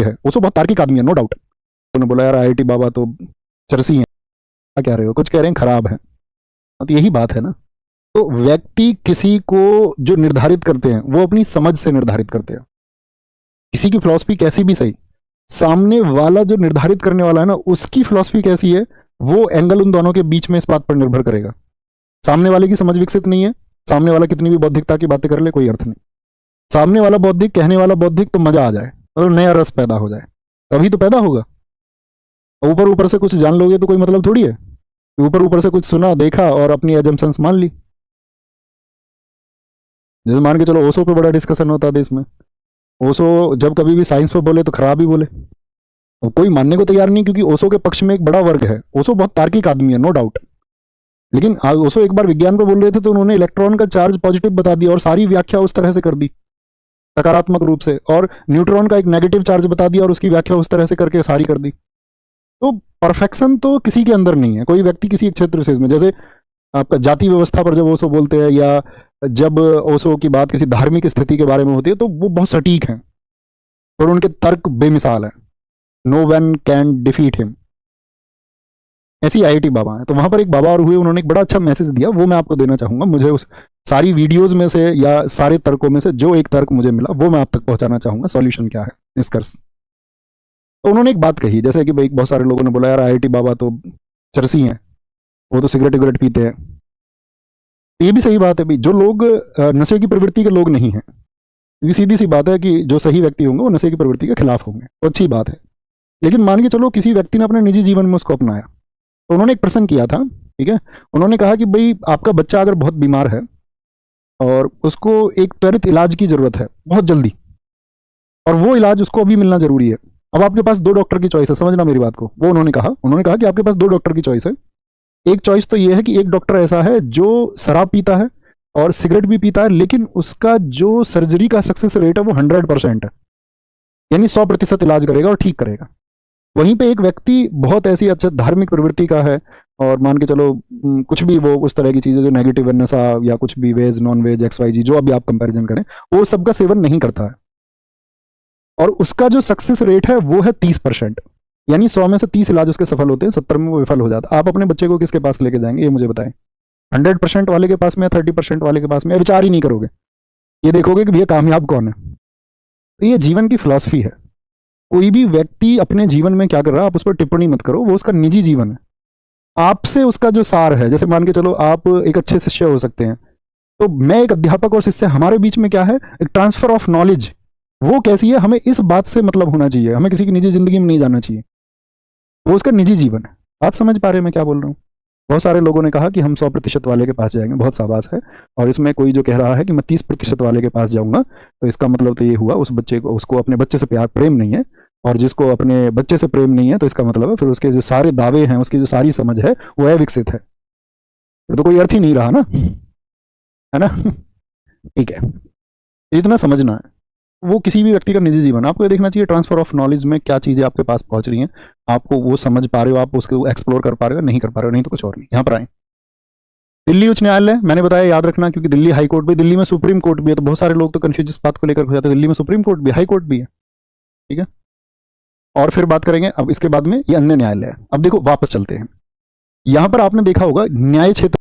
है। ओशो बहुत तार्किक आदमी है, नो डाउट। उन्होंने बोला यार आईआईटी बाबा तो चरसी हैं, क्या कह रहे हो, कुछ कह रहे हैं खराब है। तो यही बात है ना। तो व्यक्ति किसी को जो निर्धारित करते हैं वो अपनी समझ से निर्धारित करते हैं। किसी की फिलॉसफी कैसी भी सही, सामने वाला जो निर्धारित करने वाला है ना, उसकी फिलॉसफी कैसी है, वो एंगल उन दोनों के बीच में इस बात पर निर्भर करेगा। सामने वाले की समझ विकसित नहीं है, सामने वाला कितनी भी बौद्धिकता की बातें कर ले, कोई अर्थ नहीं। सामने वाला बौद्धिक, कहने वाला बौद्धिक, तो मजा आ जाए और नया रस पैदा हो जाए, तभी तो पैदा होगा। ऊपर ऊपर से कुछ जान लोगे तो कोई मतलब थोड़ी है। ऊपर ऊपर से कुछ सुना देखा और अपनी एजम्पशंस मान ली। जैसे मान के चलो ओशो पे बड़ा डिस्कशन होता है देश में। ओशो जब कभी भी साइंस पे बोले तो खराब ही बोले, और कोई मानने को तैयार नहीं, क्योंकि ओशो के पक्ष में एक बड़ा वर्ग है। ओशो बहुत तार्किक आदमी है, नो डाउट। लेकिन ओशो एक बार विज्ञान पे बोल रहे थे तो उन्होंने इलेक्ट्रॉन का चार्ज पॉजिटिव बता दिया और सारी व्याख्या उस तरह से कर दी सकारात्मक रूप से, और न्यूट्रॉन का एक नेगेटिव चार्ज बता दिया और उसकी व्याख्या उस तरह से करके सारी कर दी। तो परफेक्शन तो किसी के अंदर नहीं है। कोई व्यक्ति किसी एक क्षेत्र से में, जैसे आपका जाति व्यवस्था पर जब ओशो बोलते हैं, या जब ओशो की बात किसी धार्मिक स्थिति के बारे में होती है, तो वो बहुत सटीक हैं और उनके तर्क बेमिसाल हैं। No one can defeat him. ऐसी आईआईटी बाबा है। तो वहां पर एक बाबा और हुए, उन्होंने एक बड़ा अच्छा मैसेज दिया, वो मैं आपको देना चाहूंगा। मुझे उस सारी वीडियोस में से या सारे तर्कों में से जो एक तर्क मुझे मिला वो मैं आप तक पहुंचाना चाहूंगा, सॉल्यूशन क्या है, निष्कर्ष। तो उन्होंने एक बात कही, जैसे कि भाई बहुत सारे लोगों ने बोला यार आईआईटी बाबा तो चरसी हैं, वो तो सिगरेट विगरेट पीते हैं। ये भी सही बात है भाई। जो लोग नशे की प्रवृत्ति के लोग नहीं हैं, क्योंकि सीधी सी बात है कि जो सही व्यक्ति होंगे वो नशे की प्रवृत्ति के खिलाफ होंगे, तो अच्छी बात है। लेकिन मान के चलो किसी व्यक्ति ने अपने निजी जीवन में उसको अपनाया, तो उन्होंने एक प्रश्न किया था, ठीक है। उन्होंने कहा कि भाई आपका बच्चा अगर बहुत बीमार है और उसको एक त्वरित इलाज की जरूरत है बहुत जल्दी, और वो इलाज उसको अभी मिलना जरूरी है। अब आपके पास दो डॉक्टर की चॉइस है, समझना मेरी बात को। वो उन्होंने कहा कि आपके पास दो डॉक्टर की चॉइस है। एक चॉइस तो ये है कि एक डॉक्टर ऐसा है जो शराब पीता है और सिगरेट भी पीता है, लेकिन उसका जो सर्जरी का सक्सेस रेट है वो 100% है, यानी 100% इलाज करेगा और ठीक करेगा। वहीं पे एक व्यक्ति बहुत ऐसी अच्छा धार्मिक प्रवृत्ति का है, और मान के चलो कुछ भी वो उस तरह की चीजें जो नेगेटिव है, नशा या कुछ भी, वेज नॉन वेज XYZ जो अभी आप कंपैरिजन करें, वो सबका सेवन नहीं करता है, और उसका जो सक्सेस रेट है वो है 30%, यानी 100 में से 30 इलाज उसके सफल होते हैं, 70 में वो विफल हो जाता है। आप अपने बच्चे को किसके पास लेके जाएंगे, ये मुझे बताएं। 100% वाले के पास में या 30% वाले के पास में, विचार ही नहीं करोगे, ये देखोगे कि भैया कामयाब कौन है। तो ये जीवन की फिलॉसफी है। कोई भी व्यक्ति अपने जीवन में क्या कर रहा है आप उस पर टिप्पणी मत करो, वो उसका निजी जीवन है। आपसे उसका जो सार है, जैसे मान के चलो आप एक अच्छे शिष्य हो सकते हैं, तो मैं एक अध्यापक और शिष्य, हमारे बीच में क्या है, एक ट्रांसफर ऑफ नॉलेज। वो कैसी है, हमें इस बात से मतलब होना चाहिए, हमें किसी की निजी जिंदगी में नहीं जाना चाहिए। वो उसका निजी जीवन है। बात समझ पा रहे हैं मैं क्या बोल रहा हूँ। बहुत सारे लोगों ने कहा कि हम 100% वाले के पास जाएंगे, बहुत शाबाश है। और इसमें कोई जो कह रहा है कि मैं 30% वाले के पास जाऊंगा, तो इसका मतलब तो ये हुआ उस बच्चे को, उसको अपने बच्चे से प्यार प्रेम नहीं है, और जिसको अपने बच्चे से प्रेम नहीं है तो इसका मतलब है फिर उसके जो सारे दावे हैं, उसकी जो सारी समझ है वो अविकसित है, तो कोई अर्थ ही नहीं रहा ना, है ना। ठीक है, इतना समझना है। वो किसी भी व्यक्ति का निजी जीवन, आपको ये देखना चाहिए ट्रांसफर ऑफ नॉलेज में क्या चीजें आपके पास पहुंच रही हैं, आपको वो समझ पा रहे हो, आप उसको एक्सप्लोर कर पा रहे हो, नहीं कर पा रहे हो, नहीं तो कुछ और नहीं। यहाँ पर आए, दिल्ली उच्च न्यायालय, मैंने बताया याद रखना, क्योंकि दिल्ली हाई कोर्ट भी, दिल्ली में सुप्रीम कोर्ट भी है, तो बहुत सारे लोग तो कंफ्यूज इस बात को लेकर हो जाते हैं। दिल्ली में सुप्रीम कोर्ट भी, हाई कोर्ट भी है, ठीक है। और फिर बात करेंगे अब इसके बाद में ये अन्य न्यायालय है। अब देखो वापस चलते हैं, यहां पर आपने देखा होगा न्याय क्षेत्र